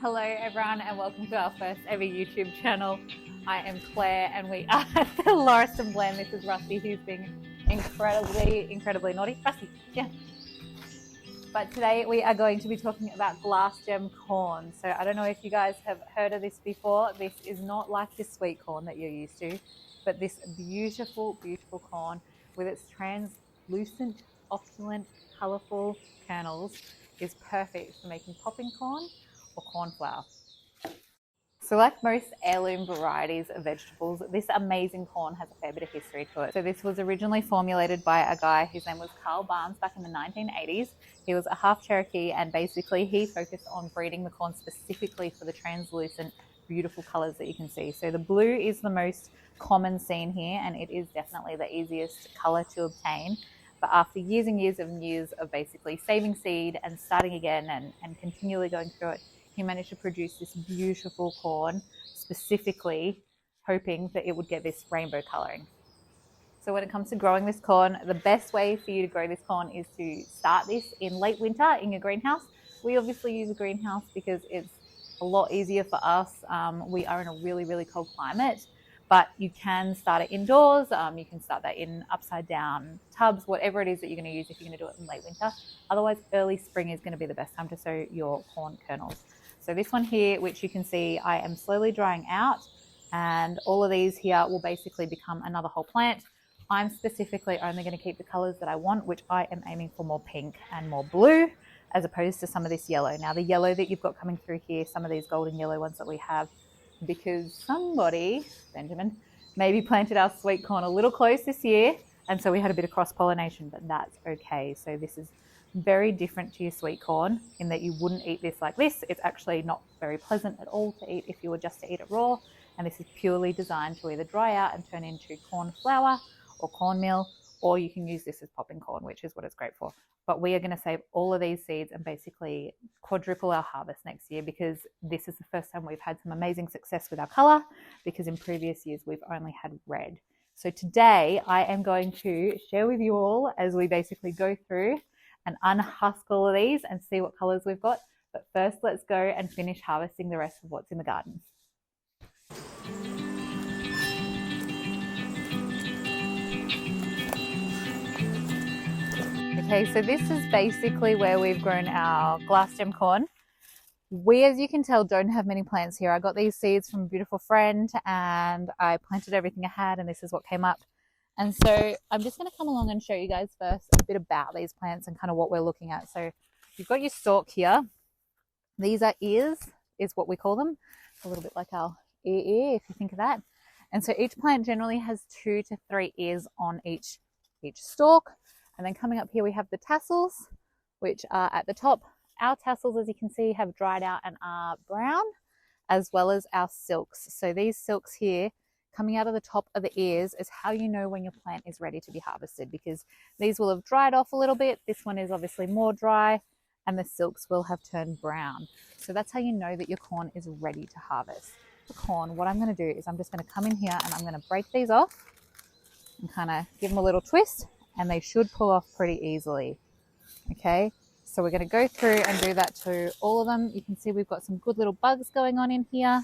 Hello everyone and welcome to our first ever YouTube channel. I am Claire and we are at the Lauriston Blend. This is Rusty who's being incredibly naughty. Rusty, yeah. But today we are going to be talking about glass gem corn. So I don't know if you guys have heard of this before. This is not like your sweet corn that you're used to, but this beautiful, beautiful corn with its translucent, opulent, colourful kernels is perfect for making popping corn or corn flour. So like most heirloom varieties of vegetables, this amazing corn has a fair bit of history to it. So this was originally formulated by a guy whose name was Carl Barnes back in the 1980s. He was a half Cherokee and basically he focused on breeding the corn specifically for the translucent, beautiful colors that you can see. So the blue is the most common seen here and it is definitely the easiest color to obtain. But after years and years of basically saving seed and starting again and continually going through it, he managed to produce this beautiful corn, specifically hoping that it would get this rainbow coloring. So when it comes to growing this corn, the best way for you to grow this corn is to start this in late winter in your greenhouse. We obviously use a greenhouse because it's a lot easier for us. We are in a really, really cold climate, but you can start it indoors. You can start that in upside down tubs, whatever it is that you're going to use if you're going to do it in late winter. Otherwise, early spring is going to be the best time to sow your corn kernels. So this one here, which you can see, I am slowly drying out, and all of these here will basically become another whole plant. I'm specifically only going to keep the colors that I want, which I am aiming for more pink and more blue, as opposed to some of this yellow. Now the yellow that you've got coming through here, some of these golden yellow ones that we have, because somebody, Benjamin, maybe planted our sweet corn a little close this year, and so we had a bit of cross-pollination, but that's okay. So this is very different to your sweet corn in that you wouldn't eat this like this. It's actually not very pleasant at all to eat if you were just to eat it raw, and this is purely designed to either dry out and turn into corn flour or cornmeal, or you can use this as popping corn, which is what it's great for. But we are going to save all of these seeds and basically quadruple our harvest next year, because this is the first time we've had some amazing success with our color, because in previous years we've only had red. So today I am going to share with you all as we basically go through and unhusk all of these and see what colors we've got. But first, let's go and finish harvesting the rest of what's in the garden. Okay, so this is basically where we've grown our glass gem corn. We, as you can tell, don't have many plants here. I got these seeds from a beautiful friend and I planted everything I had, and this is what came up. And so I'm just going to come along and show you guys first a bit about these plants and kind of what we're looking at. So you've got your stalk here. These are ears, is what we call them. A little bit like our ear, if you think of that. And so each plant generally has 2 to 3 ears on each stalk. And then coming up here, we have the tassels, which are at the top. Our tassels, as you can see, have dried out and are brown, as well as our silks. So these silks here, coming out of the top of the ears, is how you know when your plant is ready to be harvested, because these will have dried off a little bit. This one is obviously more dry, and the silks will have turned brown. So that's how you know that your corn is ready to harvest. The corn, what I'm going to do is I'm just going to come in here and I'm going to break these off and kind of give them a little twist, and they should pull off pretty easily. Okay, so we're going to go through and do that to all of them. You can see we've got some good little bugs going on in here.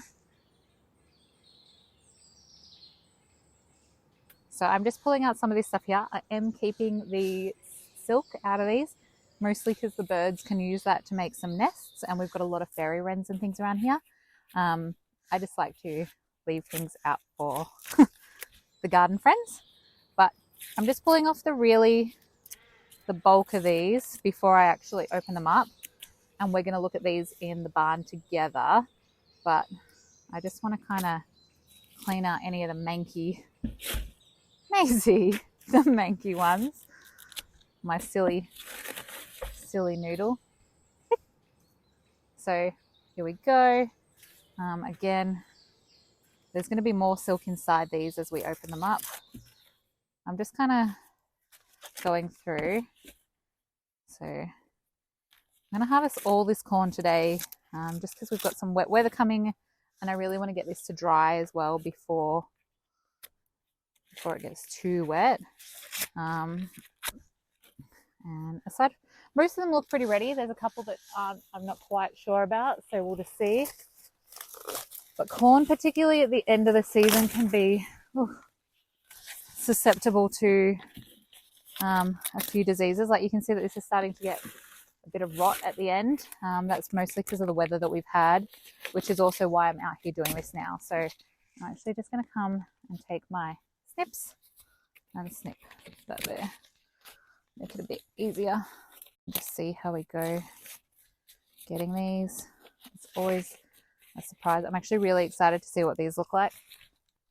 So I'm just pulling out some of this stuff here. I am keeping the silk out of these, mostly because the birds can use that to make some nests, and we've got a lot of fairy wrens and things around here. I just like to leave things out for the garden friends. But I'm just pulling off the bulk of these before I actually open them up, and we're going to look at these in the barn together. But I just want to kind of clean out any of the manky ones. My silly noodle. So here we go. Again, there's going to be more silk inside these as we open them up. I'm just kind of going through. So I'm going to harvest all this corn today, just because we've got some wet weather coming, and I really want to get this to dry as well before it gets too wet. And aside, Most of them look pretty ready. There's a couple that I'm not quite sure about, so we'll just see. But corn, particularly at the end of the season, can be susceptible to a few diseases. Like you can see that this is starting to get a bit of rot at the end. That's mostly because of the weather that we've had, which is also why I'm out here doing this now. So I'm actually just going to come and take my snips and snip that there. Make it a bit easier. Just see how we go getting these. It's always a surprise. I'm actually really excited to see what these look like.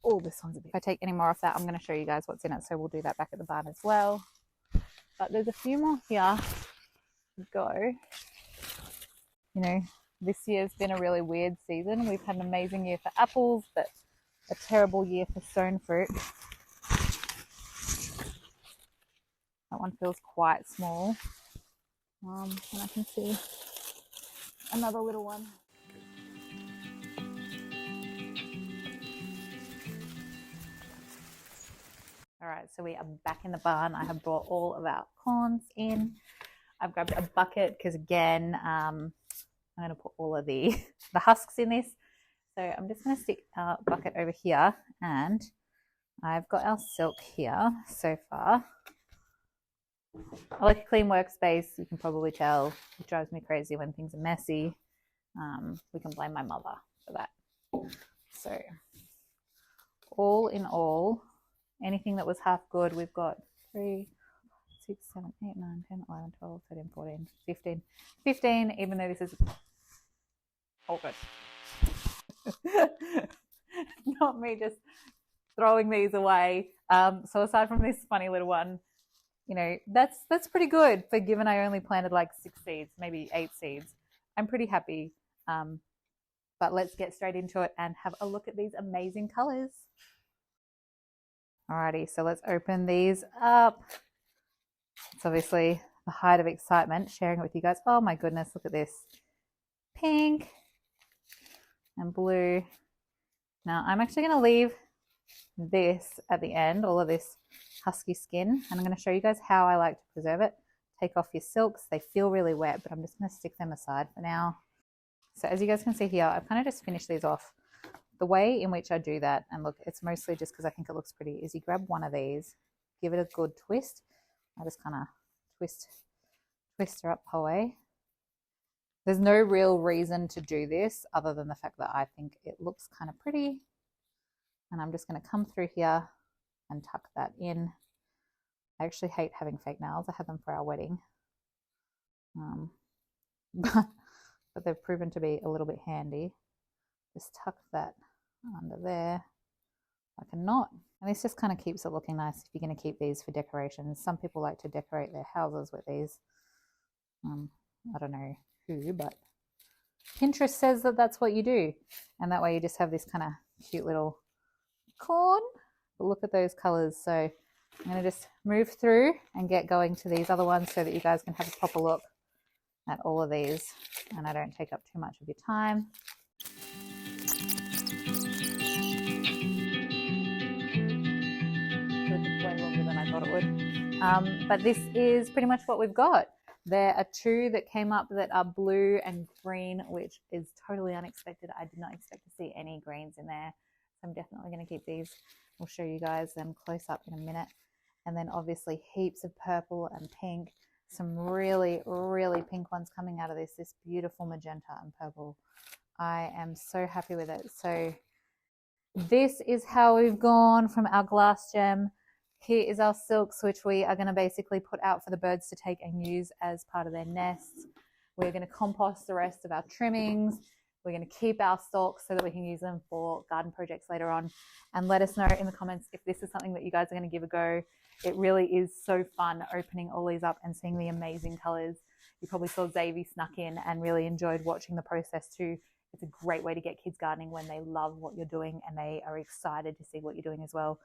Oh, this one's a bit. If I take any more off that, I'm going to show you guys what's in it. So we'll do that back at the barn as well. But there's a few more here to go. You know, this year's been a really weird season. We've had an amazing year for apples, but a terrible year for stone fruit. That one feels quite small. And I can see another little one. All right, so we are back in the barn. I have brought all of our corns in. I've grabbed a bucket because, again, I'm going to put all of the husks in this. So I'm just going to stick our bucket over here, and I've got our silk here so far. I like a clean workspace. You can probably tell it drives me crazy when things are messy. We can blame my mother for that. So all in all, anything that was half good, we've got 3, 6, 7, 8, 9, 10, 11, 12, 13, 14, 15. 15, even though this is all good. Not me just throwing these away. So aside from this funny little one, you know, that's pretty good for given I only planted like 6 seeds, maybe 8 seeds. I'm pretty happy. But let's get straight into it and have a look at these amazing colors. Alrighty, so let's open these up. It's obviously the height of excitement sharing it with you guys. Oh my goodness, look at this. Pink and blue. Now I'm actually going to leave this at the end, all of this husky skin, and I'm going to show you guys how I like to preserve it. Take off your silks. They feel really wet, but I'm just going to stick them aside for now. So as you guys can see here, I've kind of just finished these off. The way in which I do that, and look, it's mostly just because I think it looks pretty, is you grab one of these, give it a good twist. I just kind of twist her up the whole way. There's no real reason to do this other than the fact that I think it looks kind of pretty. And I'm just going to come through here and tuck that in. I actually hate having fake nails. I had them for our wedding. But they've proven to be a little bit handy. Just tuck that under there like a knot. And this just kind of keeps it looking nice if you're going to keep these for decorations. Some people like to decorate their houses with these. I don't know who, but Pinterest says that that's what you do. And that way you just have this kind of cute little corn. But look at those colors. So I'm going to just move through and get going to these other ones so that you guys can have a proper look at all of these and I don't take up too much of your time. Way longer than I thought it would. But this is pretty much what we've got. There are 2 that came up that are blue and green, which is totally unexpected. I did not expect to see any greens in there. So I'm definitely going to keep these. We'll show you guys them close up in a minute. And then obviously heaps of purple and pink. Some really, really pink ones coming out of this beautiful magenta and purple. I am so happy with it. So this is how we've gone from our glass gem. Here is our silks, which we are going to basically put out for the birds to take and use as part of their nests. We're going to compost the rest of our trimmings. We're going to keep our stalks so that we can use them for garden projects later on. And let us know in the comments if this is something that you guys are going to give a go. It really is so fun opening all these up and seeing the amazing colors. You probably saw Xavier snuck in and really enjoyed watching the process too. It's a great way to get kids gardening when they love what you're doing and they are excited to see what you're doing as well.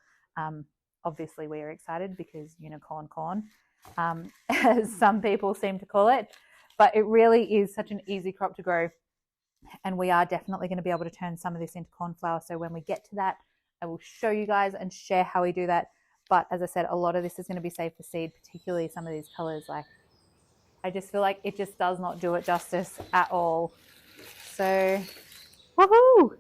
Obviously, we are excited because unicorn corn, as some people seem to call it. But it really is such an easy crop to grow. And we are definitely going to be able to turn some of this into cornflower. So when we get to that, I will show you guys and share how we do that. But as I said, a lot of this is going to be saved for seed, particularly some of these colors like I just feel like it just does not do it justice at all. So, woohoo!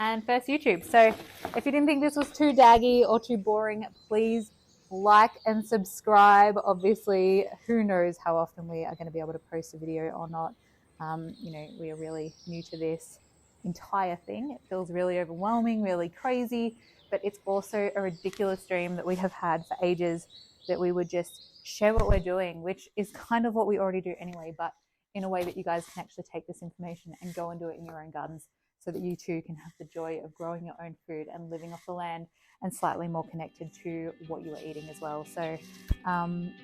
And first YouTube. So if you didn't think this was too daggy or too boring, please like and subscribe. Obviously, who knows how often we are going to be able to post a video or not. You know, we are really new to this entire thing. It feels really overwhelming, really crazy, but it's also a ridiculous dream that we have had for ages, that we would just share what we're doing, which is kind of what we already do anyway, but in a way that you guys can actually take this information and go and do it in your own gardens, so that you too can have the joy of growing your own food and living off the land and slightly more connected to what you are eating as well. So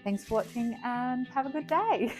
thanks for watching and have a good day.